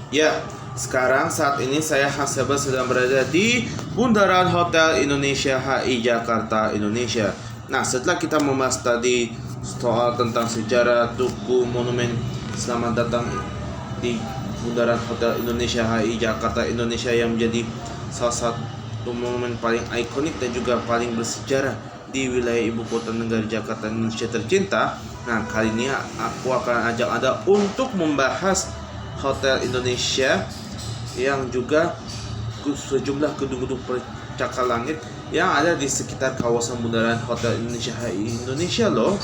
Ya, sekarang saat ini saya Hasaba sedang berada di Bundaran Hotel Indonesia HI Jakarta, Indonesia. Nah, setelah kita membahas tadi soal tentang sejarah Tugu Monumen Selamat Datang di Bundaran Hotel Indonesia HI Jakarta, Indonesia yang menjadi salah satu monumen paling ikonik dan juga paling bersejarah di wilayah ibu kota negara Jakarta, Indonesia tercinta. Nah, kali ini aku akan ajak Anda untuk membahas Hotel Indonesia yang juga sejumlah gedung-gedung pencakar langit yang ada di sekitar kawasan bundaran Hotel Indonesia HI Indonesia loh.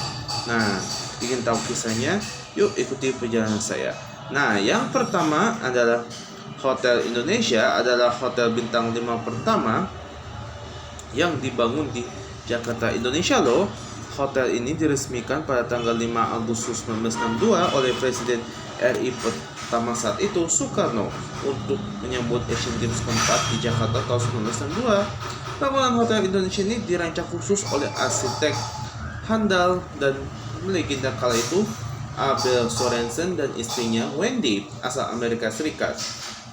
Nah, ingin tahu kisahnya? Yuk ikuti perjalanan saya. Nah, yang pertama adalah Hotel Indonesia adalah hotel bintang 5 pertama yang dibangun di Jakarta, Indonesia loh. Hotel ini diresmikan pada tanggal 5 Agustus 1962 oleh Presiden RI pertama saat itu, Soekarno, untuk menyambut Asian Games keempat di Jakarta tahun 1962. Bangunan Hotel Indonesia ini dirancang khusus oleh arsitek handal dan legenda kala itu, Abel Sorensen dan istrinya Wendy, asal Amerika Serikat.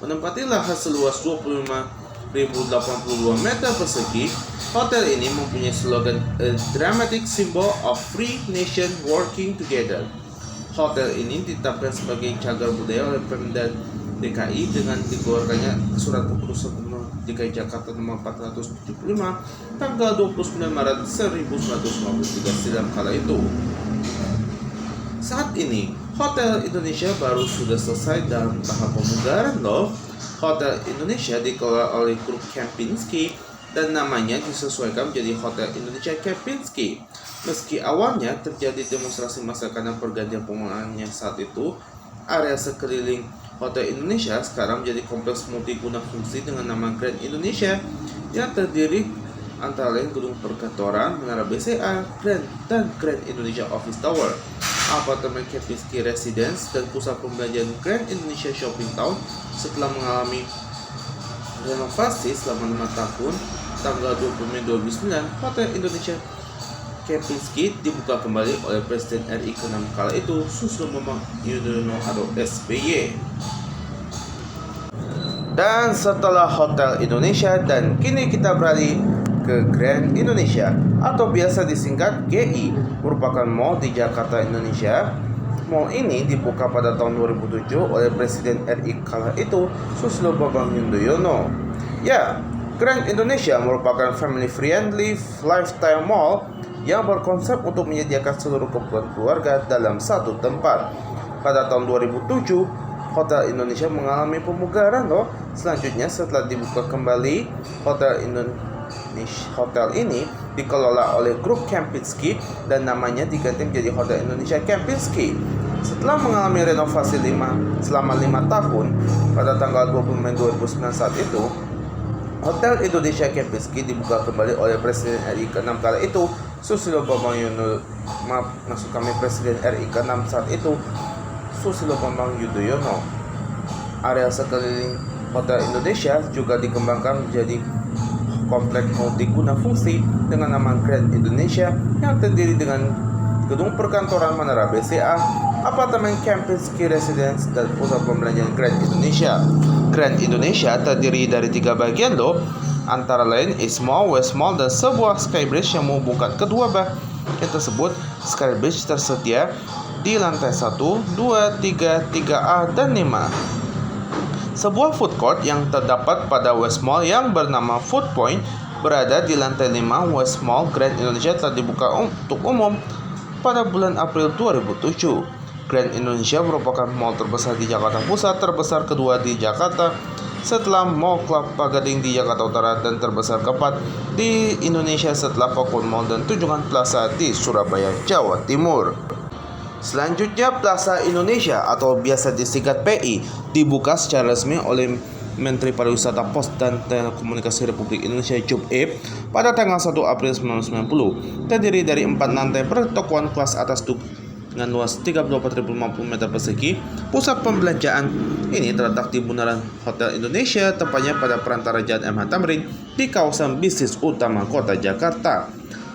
Menempati lahan seluas 25.082 meter persegi, hotel ini mempunyai slogan A Dramatic Symbol of Free Nation Working Together. Hotel ini ditetapkan sebagai cagar budaya oleh Pemda DKI dengan dikeluarkannya Surat Keputusan Gubernur DKI Jakarta nomor 475 tanggal 29 Maret 1953 silam kala itu. Saat ini, Hotel Indonesia baru sudah selesai dalam tahap pemugaran loh. Hotel Indonesia dikelola oleh grup Kempinski dan namanya disesuaikan menjadi Hotel Indonesia Kempinski. Meski awalnya terjadi demonstrasi massa karena pergantian pengelolaannya saat itu, area sekeliling Hotel Indonesia sekarang menjadi kompleks multiguna fungsi dengan nama Grand Indonesia yang terdiri antara lain gedung perkantoran, menara BCA, dan Grand Indonesia Office Tower, apartemen Kempinski Residence, dan pusat pembelanjaan Grand Indonesia Shopping Town. Setelah mengalami renovasi selama 5 tahun, tanggal 20 Mei 2009, Hotel Indonesia Kempinski dibuka kembali oleh Presiden RI ke-6 kala itu, Susilo Bambang Yudhoyono atau SBY. Dan setelah Hotel Indonesia, dan kini kita beralih ke Grand Indonesia atau biasa disingkat GI, merupakan mall di Jakarta, Indonesia. Mall ini dibuka pada tahun 2007 oleh Presiden RI kala itu, Susilo Bambang Yudhoyono. Ya, Grand Indonesia merupakan family friendly lifestyle mall yang berkonsep untuk menyediakan seluruh kebutuhan keluarga dalam satu tempat. Pada tahun 2007, Hotel Indonesia mengalami pemugaran loh. Selanjutnya, setelah dibuka kembali, Hotel ini dikelola oleh grup Kempinski dan namanya diganti menjadi Hotel Indonesia Kempinski. Setelah mengalami renovasi selama 5 tahun, pada tanggal 20 Mei 2009 saat itu, Hotel Indonesia Kempinski dibuka kembali oleh Presiden RI ke-6 kala itu, Susilo Bambang Presiden RI ke-6 saat itu, Susilo Bambang Yudhoyono. Area sekeliling Hotel Indonesia juga dikembangkan menjadi kompleks multiguna fungsi dengan nama Grand Indonesia yang terdiri dengan gedung perkantoran, menara BCA, apartemen Kempinski Residence, dan pusat pembelanjaan Grand Indonesia. Grand Indonesia terdiri dari 3 bagian loh, antara lain East Mall, West Mall, dan sebuah skybridge yang menghubungkan kedua bagian tersebut. Skybridge tersedia di lantai 1, 2, 3, 3A, dan 5. Sebuah food court yang terdapat pada West Mall yang bernama Food Point berada di lantai 5 West Mall Grand Indonesia telah dibuka untuk umum pada bulan April 2007. Grand Indonesia merupakan mall terbesar di Jakarta Pusat, terbesar kedua di Jakarta setelah Mall Kelapa Gading di Jakarta Utara, dan terbesar keempat di Indonesia setelah Fakfur Mall dan Tunjungan Plaza di Surabaya, Jawa Timur. Selanjutnya, Plaza Indonesia atau biasa disingkat PI dibuka secara resmi oleh Menteri Pariwisata, Pos dan Telekomunikasi Republik Indonesia Job pada tanggal 1 April 1990. Terdiri dari 4 lantai pertokoan kelas atas dengan luas 34.050 meter persegi. Pusat pembelanjaan ini terletak di Bundaran Hotel Indonesia, tepatnya pada perantara Jalan MH Tamrin di kawasan bisnis utama kota Jakarta.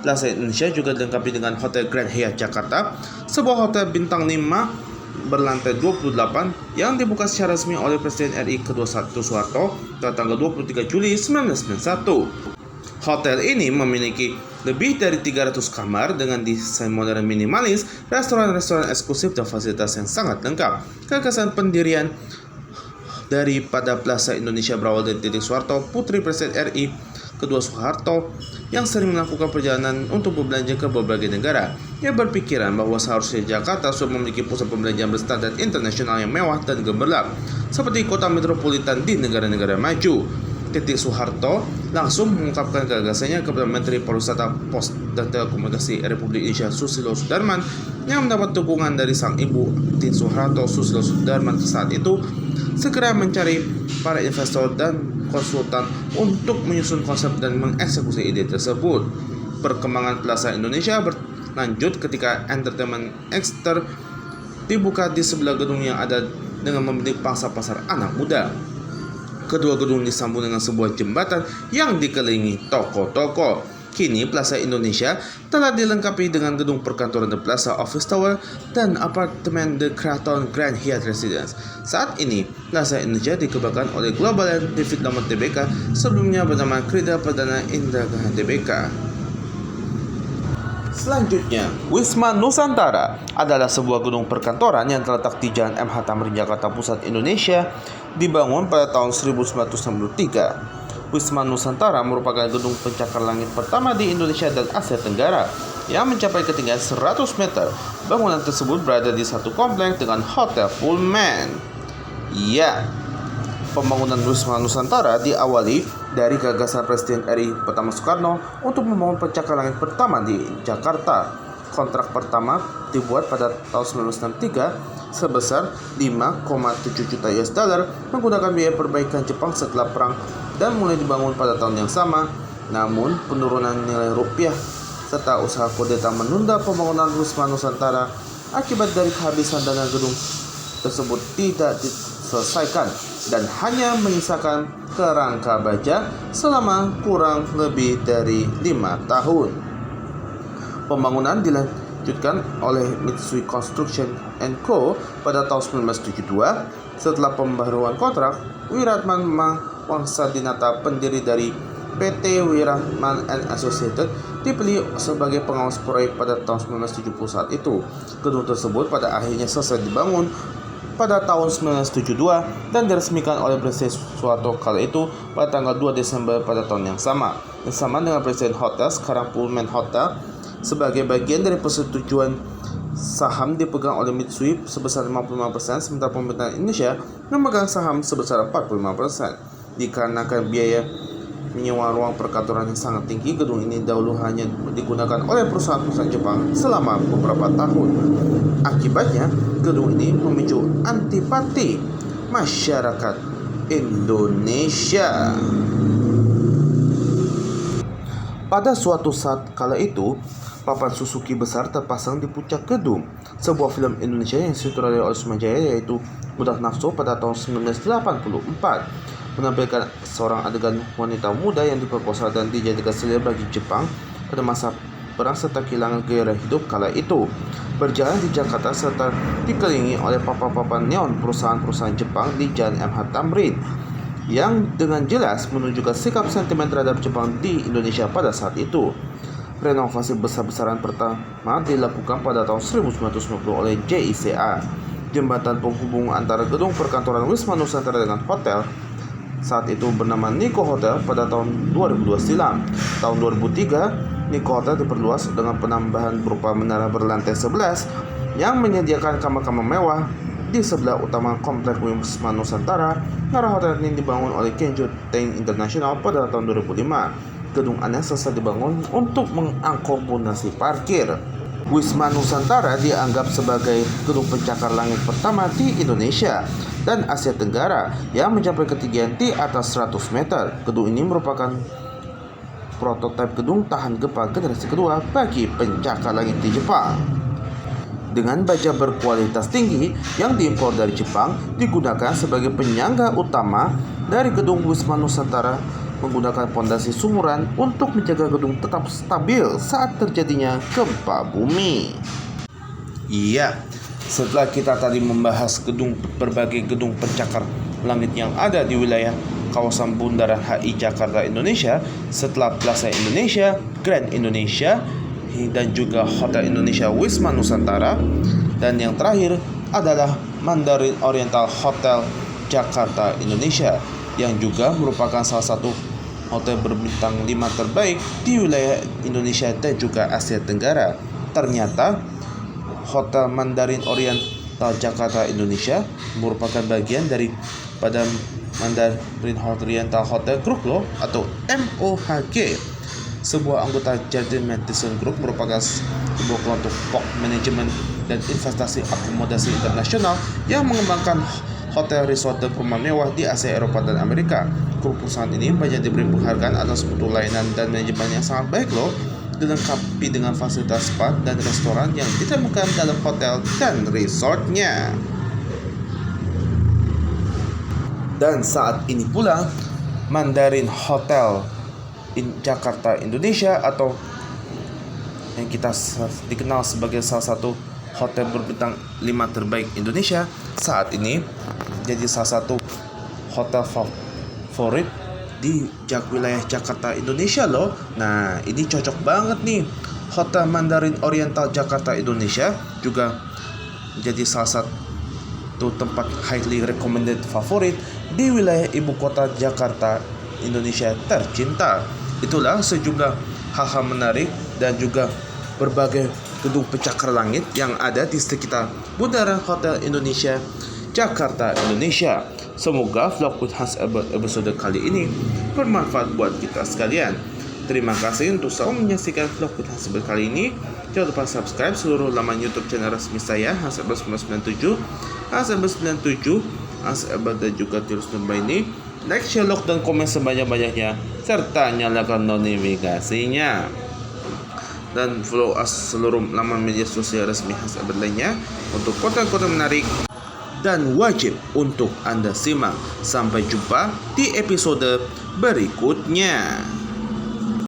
Plaza Indonesia juga dilengkapi dengan Hotel Grand Hyatt Jakarta, sebuah hotel bintang 5 berlantai 28 yang dibuka secara resmi oleh Presiden RI ke-21 Soeharto pada tanggal 23 Juli 1991. Hotel ini memiliki lebih dari 300 kamar dengan desain modern minimalis, restoran-restoran eksklusif dan fasilitas yang sangat lengkap. Gagasan pendirian daripada Plaza Indonesia berawal dari titik Soeharto, putri Presiden RI kedua Soeharto, yang sering melakukan perjalanan untuk berbelanja ke berbagai negara. Ia berpikiran bahwa seharusnya Jakarta sudah memiliki pusat perbelanjaan berstandar internasional yang mewah dan gemerlap, seperti kota metropolitan di negara-negara maju. Titik Soeharto langsung mengungkapkan gagasannya kepada Menteri Pariwisata, Pos dan Telekomunikasi Republik Indonesia Susilo Sudarman, yang mendapat dukungan dari sang ibu Tin Soeharto. Susilo Sudarman saat itu segera mencari para investor dan konsultan untuk menyusun konsep dan mengeksekusi ide tersebut. Perkembangan Plaza Indonesia berlanjut ketika Entertainment Exter dibuka di sebelah gedung yang ada dengan membentuk pangsa pasar anak muda. Kedua gedung disambung dengan sebuah jembatan yang dikelilingi toko-toko. Kini Plaza Indonesia telah dilengkapi dengan gedung perkantoran The Plaza Office Tower dan apartemen The Kraton Grand Hyatt Residence. Saat ini, Plaza Indonesia dikembangkan oleh Global and Development Tbk, sebelumnya bernama Krida Perdana Indragana Tbk. Selanjutnya, Wisma Nusantara adalah sebuah gedung perkantoran yang terletak di Jalan MH Tamrin, Jakarta Pusat, Indonesia, dibangun pada tahun 1963. Wisma Nusantara merupakan gedung pencakar langit pertama di Indonesia dan Asia Tenggara yang mencapai ketinggian 100 meter. Bangunan tersebut berada di satu kompleks dengan Hotel Pullman. Ya, pembangunan Wisma Nusantara diawali dari gagasan Presiden RI pertama Soekarno untuk membangun pencakar langit pertama di Jakarta. Kontrak pertama dibuat pada tahun 1963 sebesar 5,7 juta US dollar menggunakan biaya perbaikan Jepang setelah perang dan mulai dibangun pada tahun yang sama. Namun penurunan nilai rupiah serta usaha kudeta menunda pembangunan Wisma Nusantara. Akibat dari kehabisan dana, gedung tersebut tidak diselesaikan dan hanya menyisakan kerangka baja selama kurang lebih dari 5 tahun. Pembangunan dilanjutkan oleh Mitsui Construction & Co. pada tahun 1972. Setelah pembaharuan kontrak, Wiratman Wangsadinata, pendiri dari PT Wiratman & Associated, dipilih sebagai pengawas proyek pada tahun 1970 saat itu. Gedung tersebut pada akhirnya selesai dibangun pada tahun 1972 dan diresmikan oleh Presiden Soeharto kala itu pada tanggal 2 Desember pada tahun yang sama. Bersama dengan Presiden Hotel, sekarang Pullman Hotel, sebagai bagian dari persetujuan saham dipegang oleh Mitsui sebesar 55%, sementara pemerintah Indonesia memegang saham sebesar 45%. Dikarenakan biaya menyewa ruang perkantoran yang sangat tinggi, gedung ini dahulu hanya digunakan oleh perusahaan-perusahaan Jepang selama beberapa tahun. Akibatnya, gedung ini memicu antipati masyarakat Indonesia. Pada suatu saat kala itu, papan Suzuki besar terpasang di puncak gedung. Sebuah film Indonesia yang disutradarai oleh Sumajaya, yaitu Budak Nafsu, pada tahun 1984 menampilkan seorang adegan wanita muda yang diperkosa dan dijadikan selera bagi Jepang pada masa perang serta kehilangan gairah hidup kala itu. Berjalan di Jakarta serta dikelilingi oleh papan-papan neon perusahaan-perusahaan Jepang di Jalan MH Tamrin, yang dengan jelas menunjukkan sikap sentimen terhadap Jepang di Indonesia pada saat itu. Renovasi besar-besaran pertama dilakukan pada tahun 1990 oleh JICA. Jembatan penghubung antara gedung perkantoran Wisma Nusantara dengan hotel saat itu bernama Nikko Hotel pada tahun 2002 silam. Tahun 2003, Nikko Hotel diperluas dengan penambahan berupa menara berlantai 11 yang menyediakan kamar-kamar mewah di sebelah utama kompleks Wisma Nusantara. Menara hotel ini dibangun oleh Kenjo Tank International pada tahun 2005. Gedung aneks selesai dibangun untuk mengakomodasi parkir. Wisma Nusantara dianggap sebagai gedung pencakar langit pertama di Indonesia dan Asia Tenggara yang mencapai ketinggian di atas 100 meter. Gedung ini merupakan prototipe gedung tahan gempa generasi kedua bagi pencakar langit di Jepang. Dengan baja berkualitas tinggi yang diimpor dari Jepang, digunakan sebagai penyangga utama dari gedung Wisma Nusantara, menggunakan pondasi sumuran untuk menjaga gedung tetap stabil saat terjadinya gempa bumi. Iya, Setelah kita tadi membahas berbagai gedung pencakar langit yang ada di wilayah kawasan Bundaran HI Jakarta Indonesia, setelah Plaza Indonesia, Grand Indonesia, dan juga Hotel Indonesia Wisma Nusantara, dan yang terakhir adalah Mandarin Oriental Hotel Jakarta Indonesia yang juga merupakan salah satu hotel berbintang 5 terbaik di wilayah Indonesia dan juga Asia Tenggara. Ternyata Hotel Mandarin Oriental Jakarta Indonesia merupakan bagian daripada Mandarin Oriental Hotel Group loh, atau MOHG. Sebuah anggota Jardine Matheson Group merupakan sebuah kelompok manajemen dan investasi akomodasi internasional yang mengembangkan hotel, resort, dan perumahan mewah di Asia, Eropa, dan Amerika. Grup perusahaan ini banyak diberi penghargaan atas mutu layanan dan manajemen yang sangat baik loh, dilengkapi dengan fasilitas spa dan restoran yang ditemukan dalam hotel dan resortnya. Dan saat ini pula Mandarin Hotel Jakarta Indonesia, atau yang kita dikenal sebagai salah satu hotel berbintang 5 terbaik Indonesia, saat ini jadi salah satu hotel favorit di wilayah Jakarta Indonesia loh. Nah, ini cocok banget nih. Hotel Mandarin Oriental Jakarta Indonesia juga jadi salah satu tempat highly recommended favorit di wilayah ibu kota Jakarta Indonesia tercinta. Itulah sejumlah hal-hal menarik dan juga berbagai gedung pencakar langit yang ada di sekitar Bundaran Hotel Indonesia Jakarta Indonesia. Semoga vlog with Hans Albert episode kali ini bermanfaat buat kita sekalian. Terima kasih untuk selalu menyaksikan vlog with Hans Albert kali ini. Jangan lupa subscribe seluruh laman YouTube channel resmi saya, Hans Albert 997, Hans Albert 97, Hans Albert, dan juga Tirus Numba ini. Like, share, dan komen sebanyak-banyaknya, serta nyalakan notifikasinya. Dan follow us seluruh laman media sosial resmi Hans Albert lainnya untuk konten-konten menarik dan wajib untuk Anda simak. Sampai jumpa di episode berikutnya.